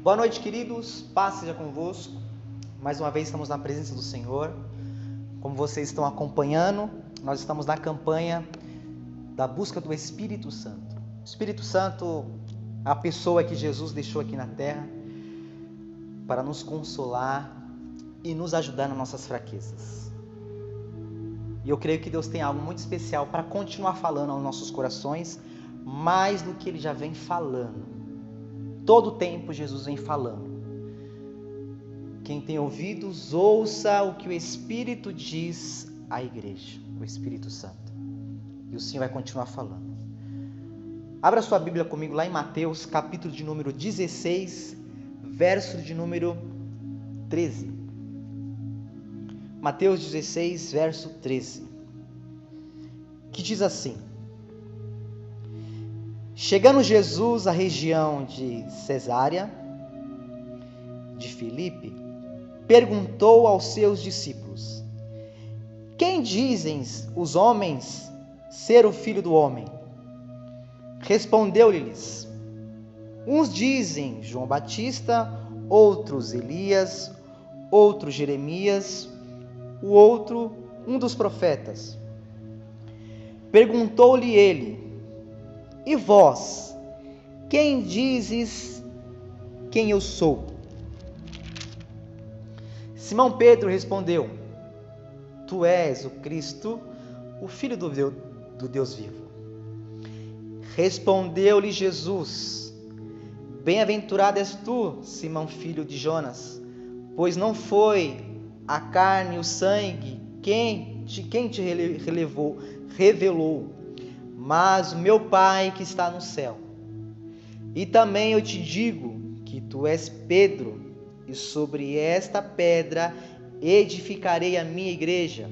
Boa noite, queridos, paz seja convosco. Mais uma vez estamos na presença do Senhor. Como vocês estão acompanhando, nós estamos na campanha da busca do Espírito Santo. O Espírito Santo, a pessoa que Jesus deixou aqui na terra para nos consolar e nos ajudar nas nossas fraquezas. E eu creio que Deus tem algo muito especial para continuar falando aos nossos corações, mais do que Ele já vem falando. Todo o tempo Jesus vem falando. Quem tem ouvidos, ouça o que o Espírito diz à igreja, o Espírito Santo. E o Senhor vai continuar falando. Abra sua Bíblia comigo lá em Mateus, capítulo de número 16, verso de número 13. Mateus 16, verso 13. Que diz assim: Chegando Jesus à região de Cesárea de Filipe, perguntou aos seus discípulos: Quem dizem os homens ser o Filho do Homem? Respondeu-lhes: Uns dizem João Batista, outros Elias, outros Jeremias, o outro um dos profetas. Perguntou-lhe ele: E vós, quem dizes quem eu sou? Simão Pedro respondeu: Tu és o Cristo, o Filho do Deus vivo. Respondeu-lhe Jesus: Bem-aventurado és tu, Simão, filho de Jonas, pois não foi a carne e o sangue quem te revelou, mas o meu Pai que está no céu. E também eu te digo que tu és Pedro, e sobre esta pedra edificarei a minha igreja,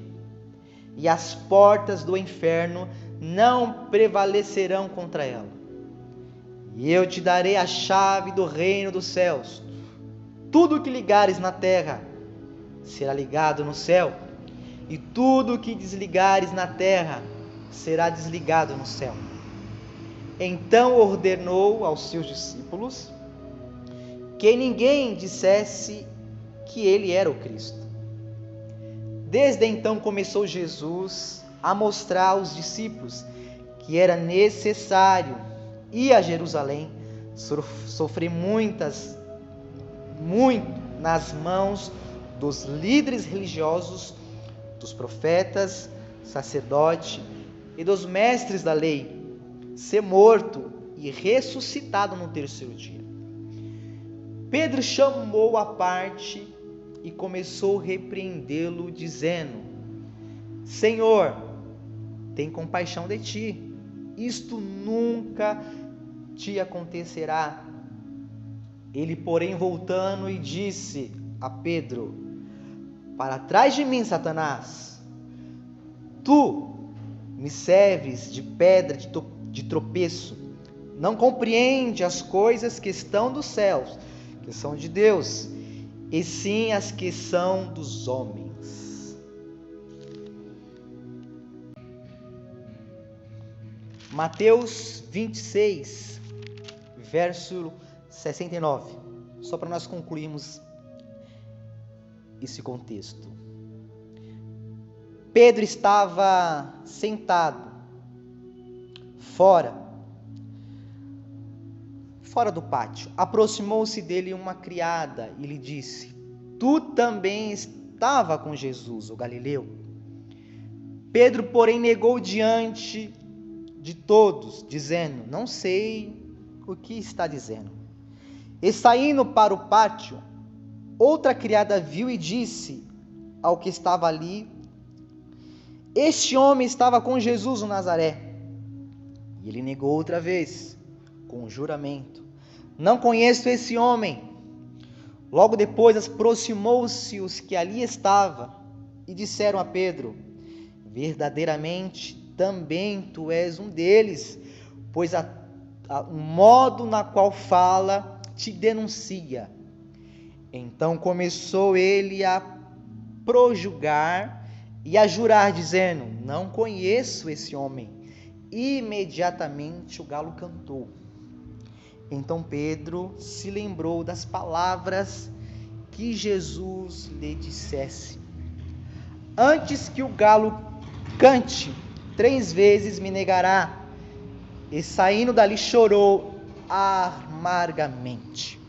e as portas do inferno não prevalecerão contra ela. E eu te darei a chave do reino dos céus. Tudo que ligares na terra será ligado no céu, e tudo que desligares na terra será desligado no céu. Então ordenou aos seus discípulos que ninguém dissesse que ele era o Cristo. Desde então começou Jesus a mostrar aos discípulos que era necessário ir a Jerusalém, sofrer muito nas mãos dos líderes religiosos, dos profetas, sacerdotes e dos mestres da lei, ser morto e ressuscitado no terceiro dia. Pedro chamou à parte e começou a repreendê-lo, dizendo: Senhor, tem compaixão de ti, isto nunca te acontecerá. Ele, porém, voltando e disse a Pedro: Para trás de mim, Satanás, tu me serves de pedra de tropeço, não compreende as coisas que estão dos céus, que são de Deus, e sim as que são dos homens. Mateus 26, verso 69, só para nós concluirmos esse contexto. Pedro estava sentado fora do pátio. Aproximou-se dele uma criada e lhe disse: Tu também estava com Jesus, o Galileu. Pedro, porém, negou diante de todos, dizendo: Não sei o que está dizendo. E saindo para o pátio, outra criada viu e disse ao que estava ali: Este homem estava com Jesus o Nazaré. E ele negou outra vez, com juramento: Não conheço esse homem. Logo depois aproximou-se os que ali estavam e disseram a Pedro: Verdadeiramente também tu és um deles, pois o modo na qual fala te denuncia. Então começou ele a projulgar e a jurar, dizendo: não conheço esse homem. Imediatamente o galo cantou. Então Pedro se lembrou das palavras que Jesus lhe dissesse: antes que o galo cante, 3 vezes me negará. E saindo dali chorou amargamente.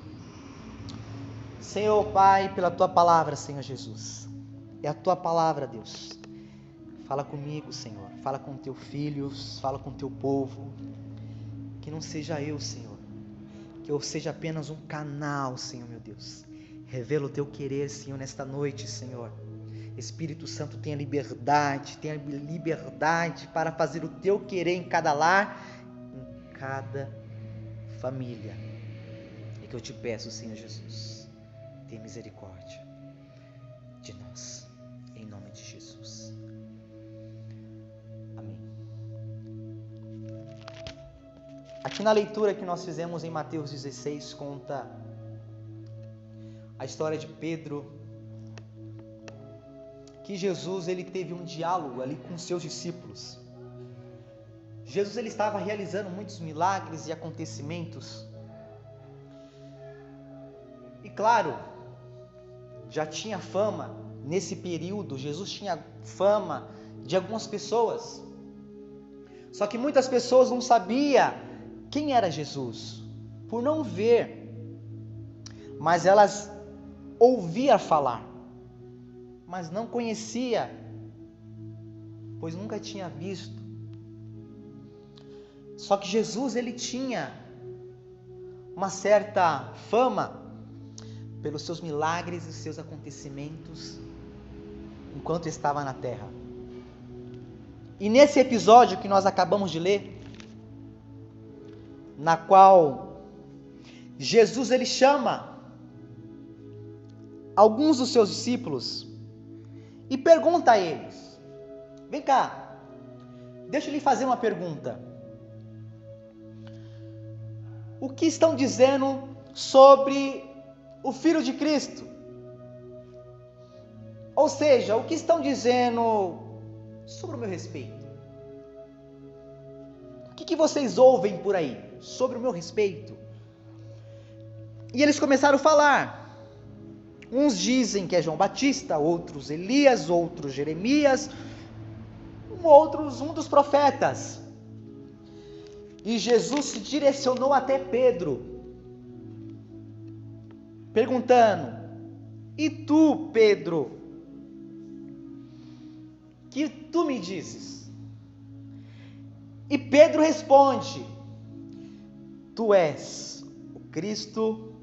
Senhor Pai, pela Tua palavra, Senhor Jesus, é a Tua palavra, Deus. Fala comigo, Senhor, fala com Teu filho, fala com Teu povo, que não seja eu, Senhor, que eu seja apenas um canal, Senhor meu Deus. Revela o Teu querer, Senhor, nesta noite, Senhor. Espírito Santo, tenha liberdade para fazer o Teu querer em cada lar, em cada família. É que eu te peço, Senhor Jesus, tenha misericórdia de nós, em nome de Jesus. Amém. Aqui na leitura que nós fizemos em Mateus 16, conta a história de Pedro, que Jesus ele teve um diálogo ali com seus discípulos. Jesus ele estava realizando muitos milagres e acontecimentos. E claro, já tinha fama nesse período, Jesus tinha fama de algumas pessoas. Só que muitas pessoas não sabiam quem era Jesus, por não ver, mas elas ouviam falar, mas não conhecia, pois nunca tinha visto. Só que Jesus ele tinha uma certa fama pelos seus milagres e seus acontecimentos enquanto estava na terra. E nesse episódio que nós acabamos de ler, na qual Jesus ele chama alguns dos seus discípulos e pergunta a eles: vem cá, deixa eu lhe fazer uma pergunta. O que estão dizendo sobre o Filho de Cristo? Ou seja, o que estão dizendo sobre o meu respeito? O que vocês ouvem por aí sobre o meu respeito? E eles começaram a falar. Uns dizem que é João Batista, outros Elias, outros Jeremias, outros um dos profetas. E Jesus se direcionou até Pedro, perguntando: e tu, Pedro, que tu me dizes? E Pedro responde: tu és o Cristo,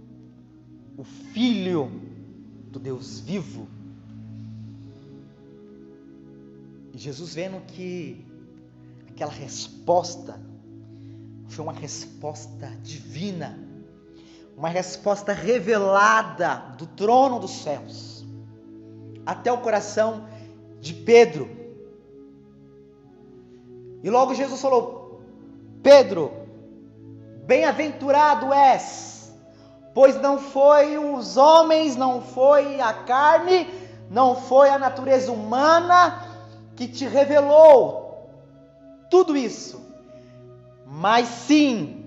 o Filho do Deus vivo. E Jesus, vendo que aquela resposta foi uma resposta divina, uma resposta revelada do trono dos céus até o coração de Pedro. E logo Jesus falou: Pedro, bem-aventurado és, pois não foi os homens, não foi a carne, não foi a natureza humana que te revelou tudo isso, mas sim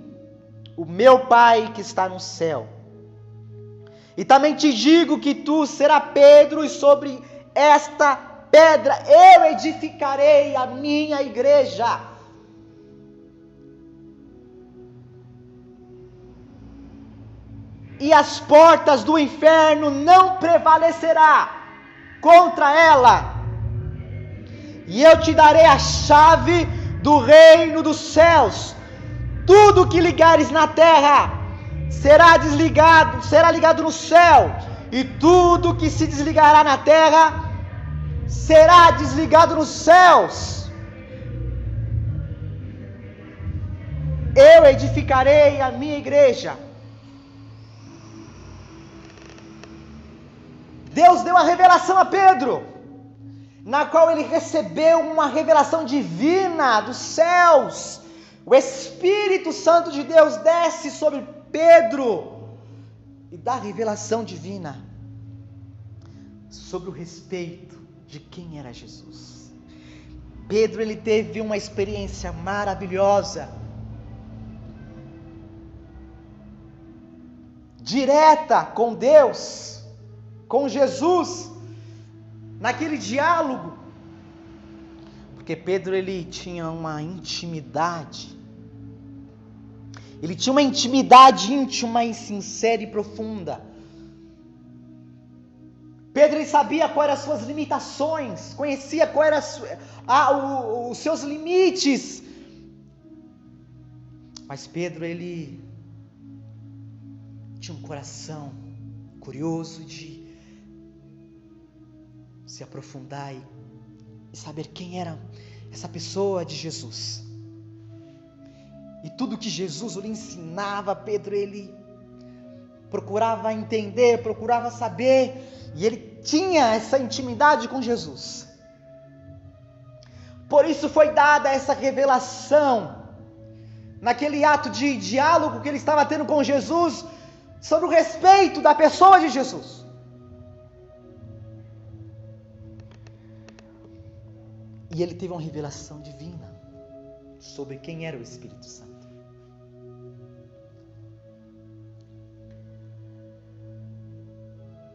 o meu Pai que está no céu. E também te digo que tu serás Pedro, e sobre esta pedra eu edificarei a minha igreja. E as portas do inferno não prevalecerá contra ela. E eu te darei a chave do reino dos céus. Tudo que ligares na terra será ligado no céu, e tudo que se desligará na terra será desligado nos céus. Eu edificarei a minha igreja. Deus deu a revelação a Pedro, na qual ele recebeu uma revelação divina dos céus. O Espírito Santo de Deus desce sobre Pedro e dá revelação divina sobre o respeito de quem era Jesus. Pedro, ele teve uma experiência maravilhosa, direta com Deus, com Jesus, naquele diálogo, porque Pedro, ele tinha uma intimidade, íntima e sincera e profunda. Pedro, ele sabia quais eram as suas limitações, conhecia quais eram os seus limites, mas Pedro, ele tinha um coração curioso de se aprofundar e saber quem era essa pessoa de Jesus. E tudo que Jesus lhe ensinava, Pedro, ele procurava entender, procurava saber, e ele tinha essa intimidade com Jesus. Por isso foi dada essa revelação, naquele ato de diálogo que ele estava tendo com Jesus, sobre o respeito da pessoa de Jesus. E ele teve uma revelação divina sobre quem era o Espírito Santo.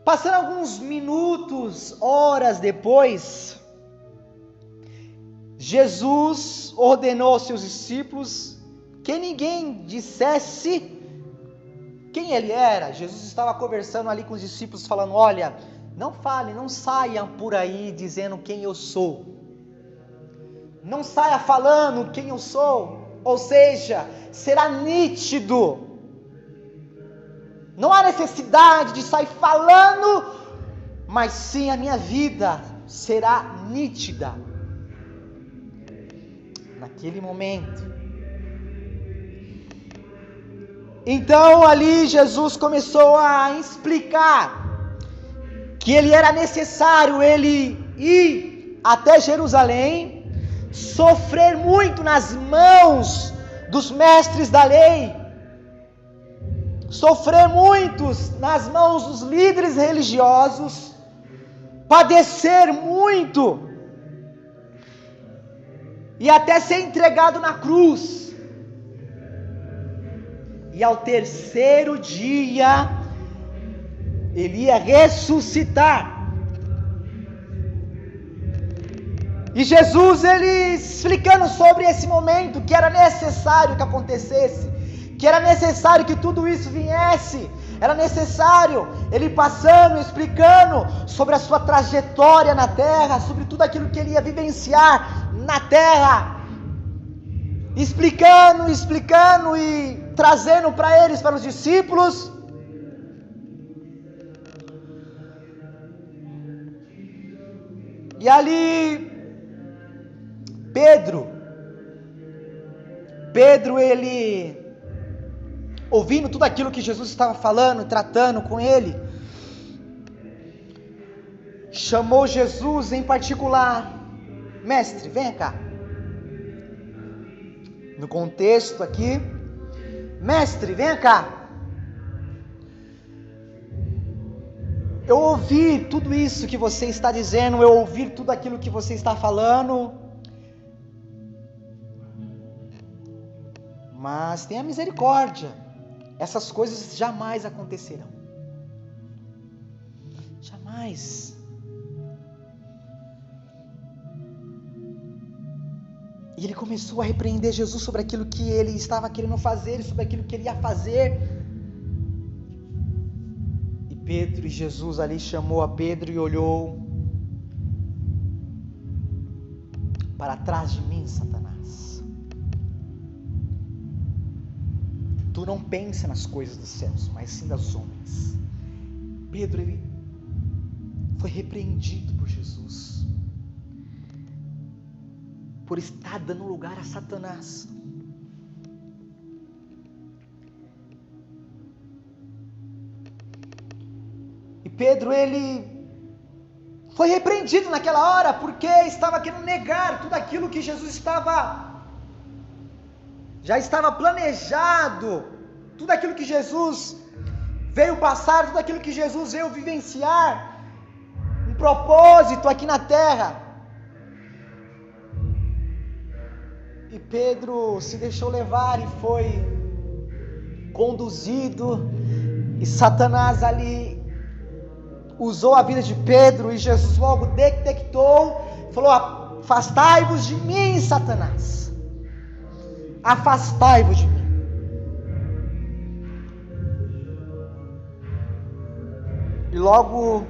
Passando alguns minutos, horas depois, Jesus ordenou aos seus discípulos que ninguém dissesse quem ele era. Jesus estava conversando ali com os discípulos, falando: olha, não falem, não saiam por aí dizendo quem eu sou. Não saia falando quem eu sou. Ou seja, será nítido. Não há necessidade de sair falando, mas sim a minha vida será nítida. Naquele momento. Então ali Jesus começou a explicar que ele era necessário ele ir até Jerusalém, sofrer muito nas mãos dos mestres da lei, sofrer muitos nas mãos dos líderes religiosos, padecer muito e até ser entregado na cruz, e ao terceiro dia ele ia ressuscitar. E Jesus, ele explicando sobre esse momento, que era necessário que acontecesse, que era necessário que tudo isso viesse, era necessário ele passando, explicando sobre a sua trajetória na terra, sobre tudo aquilo que ele ia vivenciar na terra, explicando e trazendo para eles, para os discípulos, e ali Pedro, ele, ouvindo tudo aquilo que Jesus estava falando, tratando com ele, chamou Jesus em particular: mestre, venha cá. No contexto aqui, mestre, venha cá. Eu ouvi tudo isso que você está dizendo, eu ouvi tudo aquilo que você está falando, mas tenha misericórdia, essas coisas jamais acontecerão. Jamais. E ele começou a repreender Jesus sobre aquilo que ele estava querendo fazer, sobre aquilo que ele ia fazer. E Jesus ali chamou a Pedro e olhou: para trás de mim, Satanás. Tu não pensa nas coisas dos céus, mas sim das homens. Pedro, ele foi repreendido por Jesus, por estar dando lugar a Satanás. E Pedro, ele foi repreendido naquela hora, porque estava querendo negar tudo aquilo que Jesus já estava planejado, tudo aquilo que Jesus veio passar, tudo aquilo que Jesus veio vivenciar. propósito aqui na terra. E Pedro se deixou levar e foi conduzido, e Satanás ali usou a vida de Pedro, e Jesus logo detectou, falou: afastai-vos de mim, Satanás, afastai-vos de mim. E logo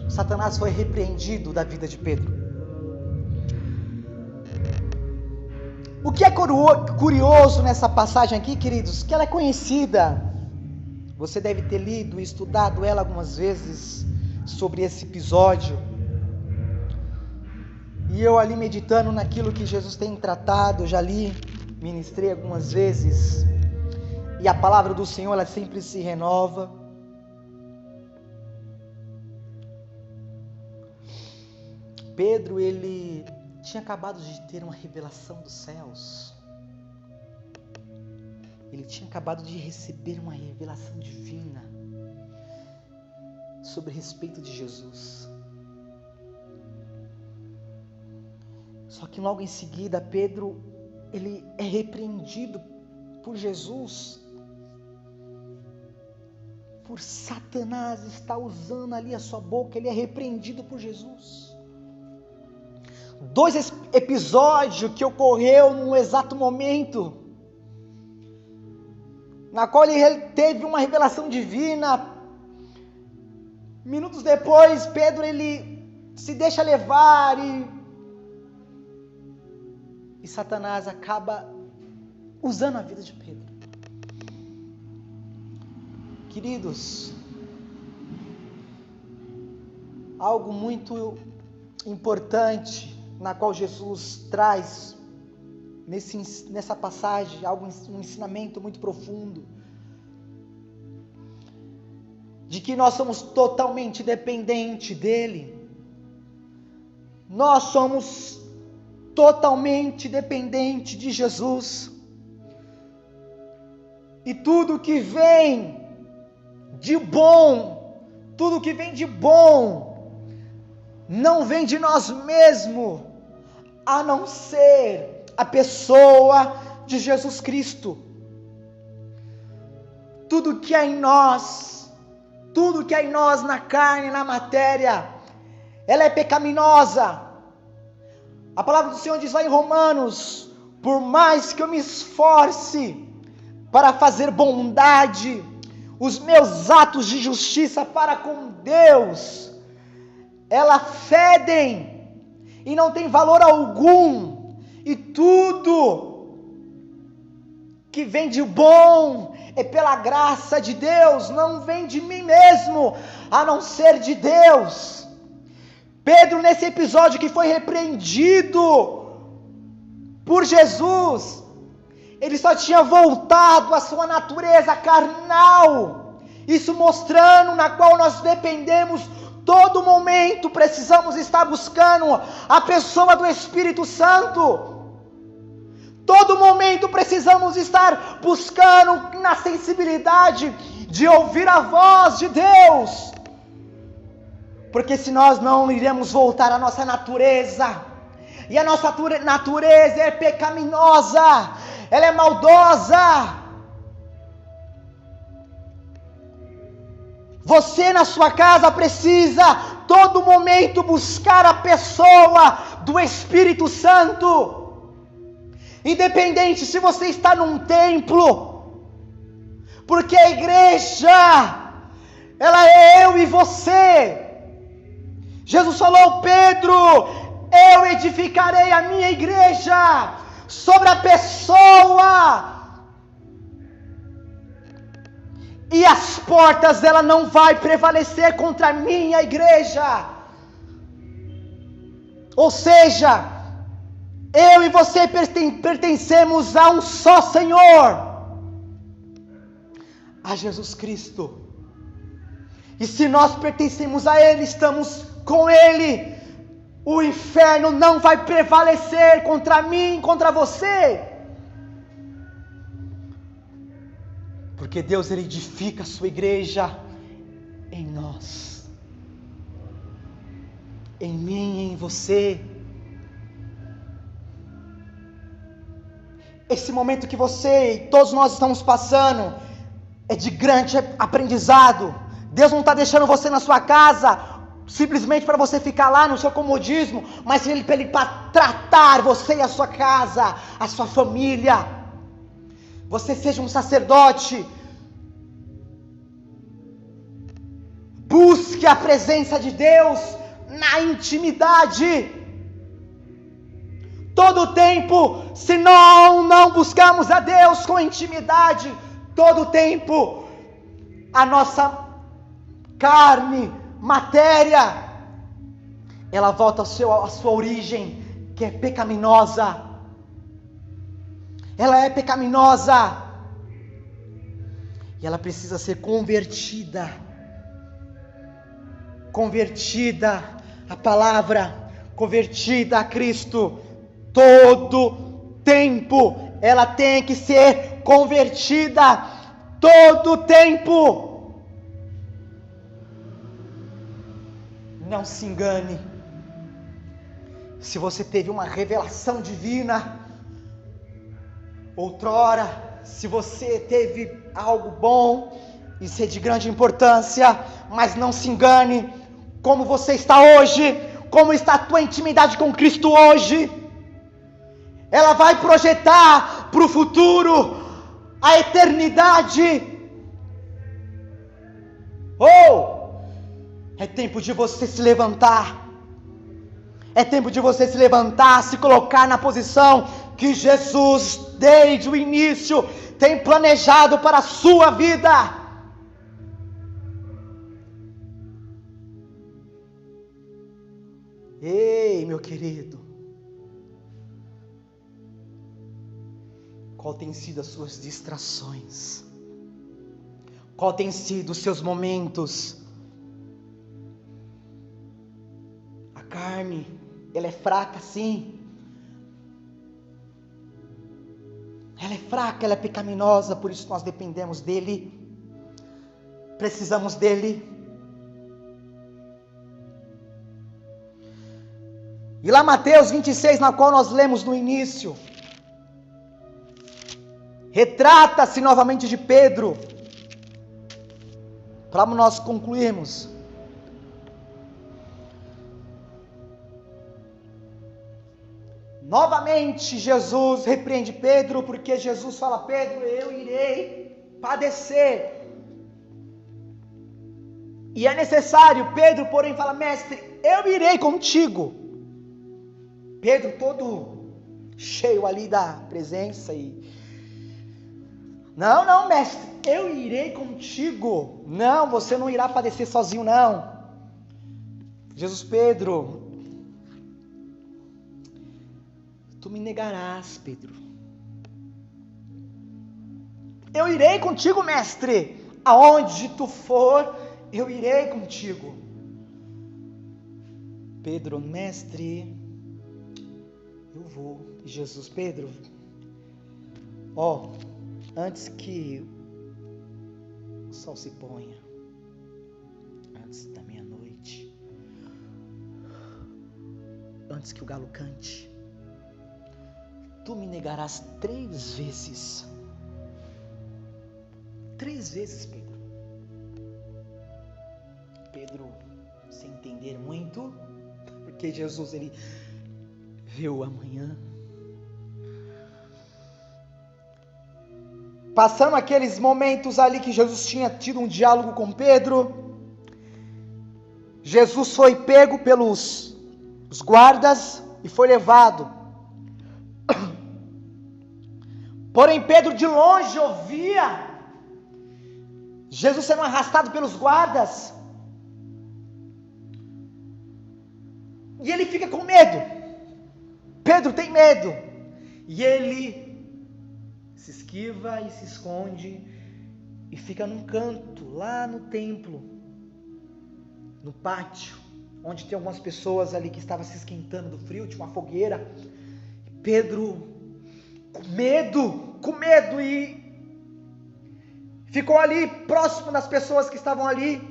Satanás foi repreendido da vida de Pedro. O que é curioso nessa passagem aqui, queridos, que ela é conhecida. Você deve ter lido e estudado ela algumas vezes sobre esse episódio. E eu ali meditando naquilo que Jesus tem tratado, já li, ministrei algumas vezes. E a palavra do Senhor, ela sempre se renova. Pedro, ele tinha acabado de ter uma revelação dos céus. Ele tinha acabado de receber uma revelação divina sobre respeito de Jesus. Só que logo em seguida, Pedro, ele é repreendido por Jesus, por Satanás estar usando ali a sua boca. Ele é repreendido por Jesus. Dois episódios que ocorreu num exato momento, na qual ele teve uma revelação divina. Minutos depois, Pedro, ele se deixa levar e Satanás acaba usando a vida de Pedro. Queridos, algo muito importante na qual Jesus traz nessa passagem, um ensinamento muito profundo, de que nós somos totalmente dependentes dele. Nós somos totalmente dependentes de Jesus. E tudo que vem de bom, não vem de nós mesmos, a não ser a pessoa de Jesus Cristo. Tudo que é em nós na carne, na matéria, ela é pecaminosa. A palavra do Senhor diz lá em Romanos: por mais que eu me esforce para fazer bondade, os meus atos de justiça para com Deus, elas fedem e não tem valor algum. E tudo que vem de bom é pela graça de Deus, não vem de mim mesmo, a não ser de Deus. Pedro, nesse episódio que foi repreendido por Jesus, ele só tinha voltado à sua natureza carnal, isso mostrando na qual nós dependemos todo momento, precisamos estar buscando a pessoa do Espírito Santo. Todo momento precisamos estar buscando na sensibilidade de ouvir a voz de Deus. Porque se nós não iremos voltar à nossa natureza, e a nossa natureza é pecaminosa, ela é maldosa. Você na sua casa precisa todo momento buscar a pessoa do Espírito Santo. Independente se você está num templo, porque a igreja, ela é eu e você. Jesus falou: Pedro, eu edificarei a minha igreja sobre a pessoa, e as portas dela não vai prevalecer contra a minha igreja. Ou seja, eu e você pertencemos a um só Senhor, a Jesus Cristo. E se nós pertencemos a Ele, estamos com Ele, o inferno não vai prevalecer contra mim, contra você. Porque Deus, Ele edifica a sua igreja em nós. em mim e em você. Esse momento que você e todos nós estamos passando é de grande aprendizado. Deus não está deixando você na sua casa simplesmente para você ficar lá no seu comodismo, mas Ele para tratar você e a sua casa, a sua família. Você seja um sacerdote. Busque a presença de Deus na intimidade. Todo o tempo, se não buscarmos a Deus com intimidade, todo o tempo, a nossa carne, matéria, ela volta à sua origem, que é pecaminosa. Ela é pecaminosa. E ela precisa ser convertida. Convertida à palavra, convertida a Cristo. Todo tempo ela tem que ser convertida. Todo tempo. Não se engane. Se você teve uma revelação divina outrora, se você teve algo bom, isso é de grande importância, mas não se engane. Como você está hoje, como está a tua intimidade com Cristo hoje, ela vai projetar para o futuro, a eternidade. É tempo de você se levantar. É tempo de você se levantar, se colocar na posição que Jesus, desde o início, tem planejado para a sua vida. Ei, meu querido, qual tem sido as suas distrações? Qual tem sido os seus momentos? A carne, ela é fraca, sim. Ela é fraca, ela é pecaminosa, por isso nós dependemos dele. Precisamos dele. E lá Mateus 26, na qual nós lemos no início, retrata-se novamente de Pedro, para nós concluirmos. Novamente Jesus repreende Pedro, porque Jesus fala: Pedro, eu irei padecer. E é necessário. Pedro, porém, fala: mestre, eu irei contigo. Pedro todo cheio ali da presença e... Não, mestre, eu irei contigo. Não, você não irá padecer sozinho, não. Jesus: Pedro, tu me negarás, Pedro. Eu irei contigo, mestre. Aonde tu for, eu irei contigo. Pedro: mestre, eu vou. E Jesus: Pedro, antes que o sol se ponha, antes da meia-noite, antes que o galo cante, tu me negarás 3 vezes. 3 vezes, Pedro. Pedro, sem entender muito, porque Jesus, ele vê o amanhã. Passando aqueles momentos ali que Jesus tinha tido um diálogo com Pedro, Jesus foi pego pelos os guardas e foi levado. Porém Pedro de longe ouvia Jesus sendo arrastado pelos guardas, e ele fica com medo. Pedro tem medo, e ele se esquiva e se esconde e fica num canto lá no templo, no pátio, onde tem algumas pessoas ali que estavam se esquentando do frio, tinha uma fogueira. Pedro com medo, e ficou ali próximo das pessoas que estavam ali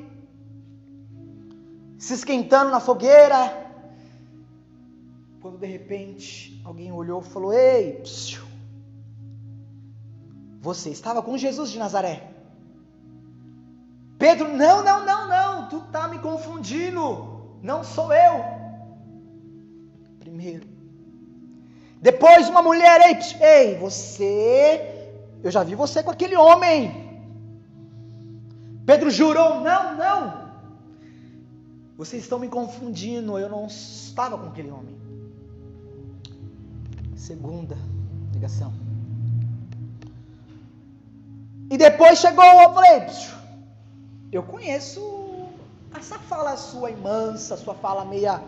se esquentando na fogueira. quando de repente alguém olhou e falou: ei, psiu, você estava com Jesus de Nazaré. Pedro: não, tu tá me confundindo, não sou eu. Primeiro. Depois uma mulher: ei, você, eu já vi você com aquele homem. Pedro jurou: não, vocês estão me confundindo, eu não estava com aquele homem. Segunda ligação. E depois chegou, eu falei: eu conheço essa fala sua mansa, sua fala meia...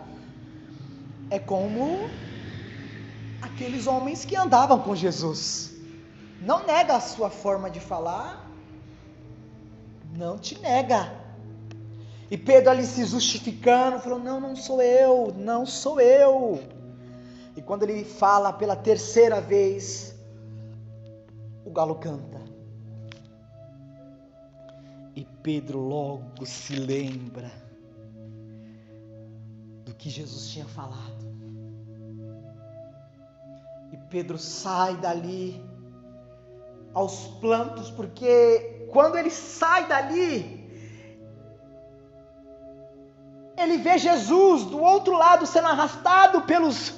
É como aqueles homens que andavam com Jesus. Não nega a sua forma de falar, não te nega. E Pedro ali se justificando, falou: não sou eu. E quando ele fala pela terceira vez, o galo canta. E Pedro logo se lembra do que Jesus tinha falado. E Pedro sai dali aos prantos, porque quando ele sai dali, ele vê Jesus do outro lado sendo arrastado pelos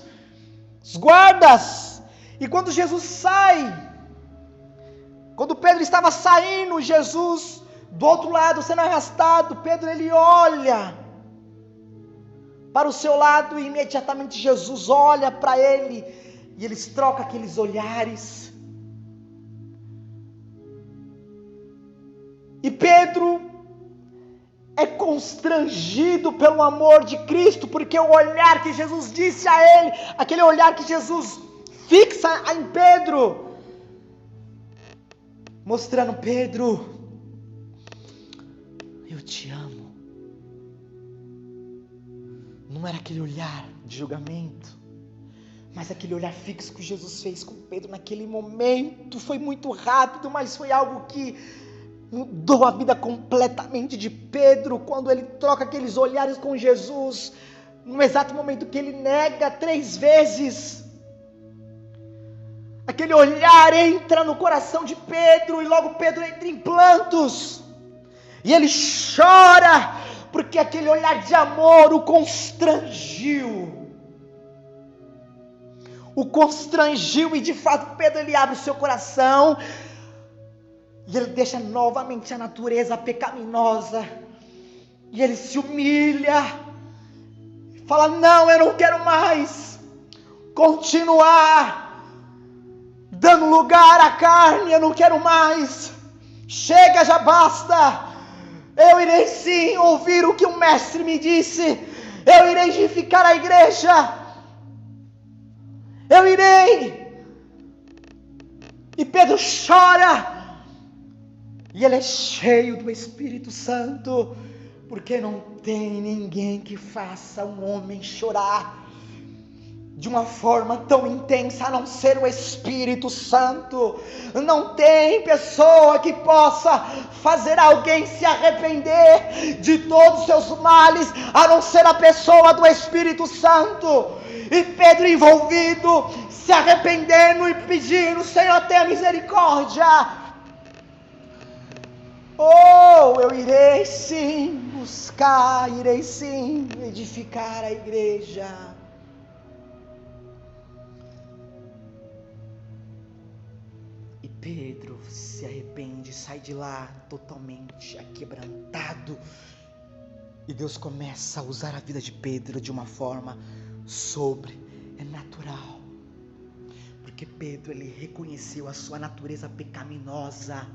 guardas. E quando Jesus sai, quando Pedro estava saindo, Jesus do outro lado sendo arrastado, Pedro ele olha para o seu lado e imediatamente Jesus olha para ele e eles trocam aqueles olhares. E Pedro é constrangido pelo amor de Cristo, porque o olhar que Jesus disse a ele, aquele olhar que Jesus fixa em Pedro, mostrando: Pedro, eu te amo. Não era aquele olhar de julgamento, mas aquele olhar fixo que Jesus fez com Pedro naquele momento. Foi muito rápido, mas foi algo que mudou a vida completamente de Pedro, quando ele troca aqueles olhares com Jesus, no exato momento que ele nega 3 vezes. Aquele olhar entra no coração de Pedro e logo Pedro entra em prantos. E ele chora, porque aquele olhar de amor o constrangiu. E de fato Pedro ele abre o seu coração. E ele deixa novamente a natureza pecaminosa. E ele se humilha. Fala: não, eu não quero mais continuar dando lugar à carne. Eu não quero mais. Chega, já basta. Eu irei sim ouvir o que o mestre me disse. Eu irei edificar a igreja. Eu irei. E Pedro chora. E ele é cheio do Espírito Santo, porque não tem ninguém que faça um homem chorar de uma forma tão intensa a não ser o Espírito Santo. Não tem pessoa que possa fazer alguém se arrepender de todos os seus males a não ser a pessoa do Espírito Santo. E Pedro envolvido, se arrependendo e pedindo: Senhor, tenha misericórdia. Oh, eu irei sim buscar, irei sim edificar a igreja. E Pedro se arrepende, sai de lá totalmente aquebrantado. E Deus começa a usar a vida de Pedro de uma forma sobrenatural. Porque Pedro ele reconheceu a sua natureza pecaminosa.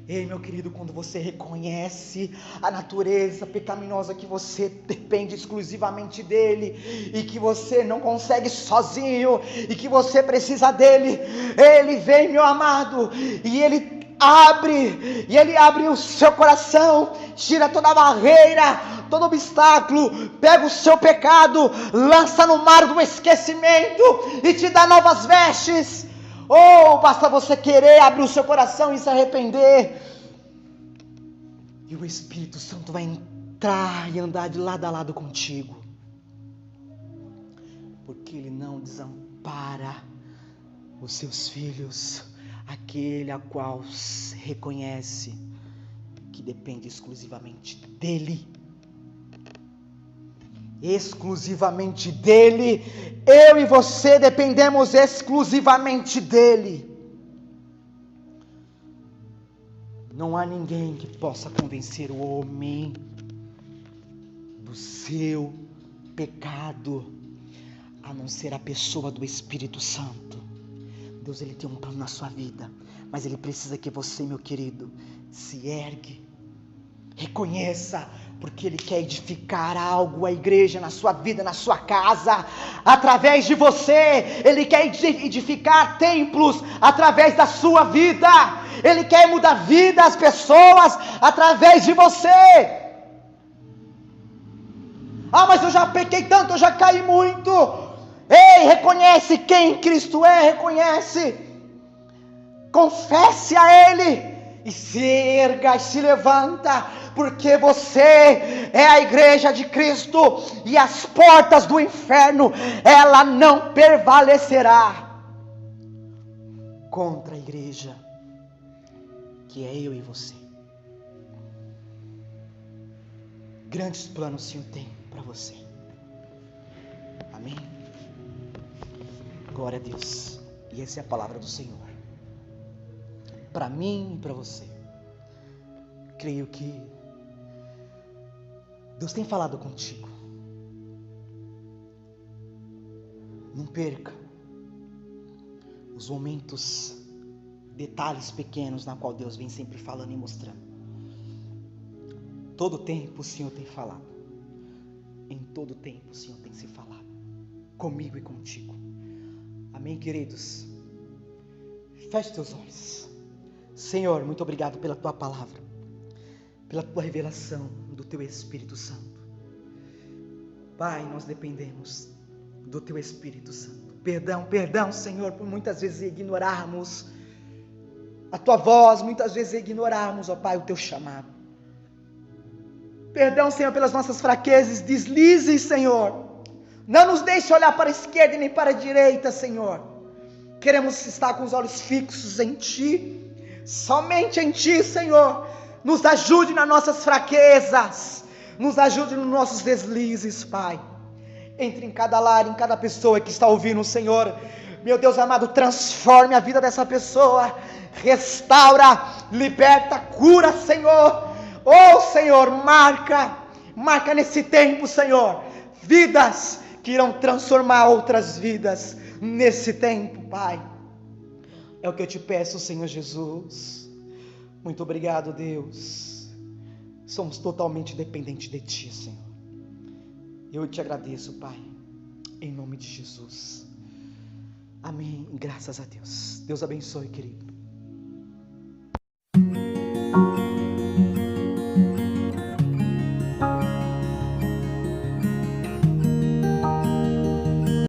Ei, meu querido, quando você reconhece a natureza pecaminosa, que você depende exclusivamente dele, e que você não consegue sozinho, e que você precisa dele, ele vem, meu amado, e ele abre o seu coração, tira toda a barreira, todo obstáculo, pega o seu pecado, lança no mar do esquecimento, e te dá novas vestes. Oh, basta você querer abrir o seu coração e se arrepender. E o Espírito Santo vai entrar e andar de lado a lado contigo. porque Ele não desampara os seus filhos, aquele a qual reconhece que depende exclusivamente dEle. Exclusivamente dEle. Eu e você dependemos exclusivamente dEle. Não há ninguém que possa convencer o homem do seu pecado, a não ser a pessoa do Espírito Santo. Deus, Ele tem um plano na sua vida, mas Ele precisa que você, meu querido, se ergue, reconheça, porque Ele quer edificar algo, a igreja na sua vida, na sua casa, através de você. Ele quer edificar templos através da sua vida. Ele quer mudar a vida das pessoas através de você. Ah, mas eu já pequei tanto, eu já caí muito. Ei, reconhece quem Cristo é, reconhece. Confesse a Ele e se erga e se levanta, porque você é a igreja de Cristo e as portas do inferno, ela não prevalecerá contra a igreja, que é eu e você. Grandes planos o Senhor tem para você. Amém? Glória a Deus. E essa é a palavra do Senhor para mim e para você. Creio que Deus tem falado contigo. Não perca os momentos, detalhes pequenos na qual Deus vem sempre falando e mostrando. Todo tempo o Senhor tem falado. Em todo tempo o Senhor tem se falado comigo e contigo. Amém, queridos? Feche teus olhos. Senhor, muito obrigado pela Tua palavra, pela Tua revelação do Teu Espírito Santo. Pai, nós dependemos do Teu Espírito Santo. Perdão, Senhor, por muitas vezes ignorarmos a Tua voz, muitas vezes ignorarmos, ó Pai, o Teu chamado. Perdão, Senhor, pelas nossas fraquezas, deslizes, Senhor. Não nos deixe olhar para a esquerda e nem para a direita, Senhor. Queremos estar com os olhos fixos em Ti, somente em Ti, Senhor. Nos ajude nas nossas fraquezas, nos ajude nos nossos deslizes, Pai. Entre em cada lar, em cada pessoa que está ouvindo, Senhor. Meu Deus amado, transforme a vida dessa pessoa, restaura, liberta, cura, Senhor. Oh, Senhor, marca nesse tempo, Senhor, vidas que irão transformar outras vidas nesse tempo, Pai. É o que eu te peço, Senhor Jesus. Muito obrigado, Deus. Somos totalmente dependentes de Ti, Senhor. Eu te agradeço, Pai, em nome de Jesus. Amém. Graças a Deus. Deus abençoe, querido.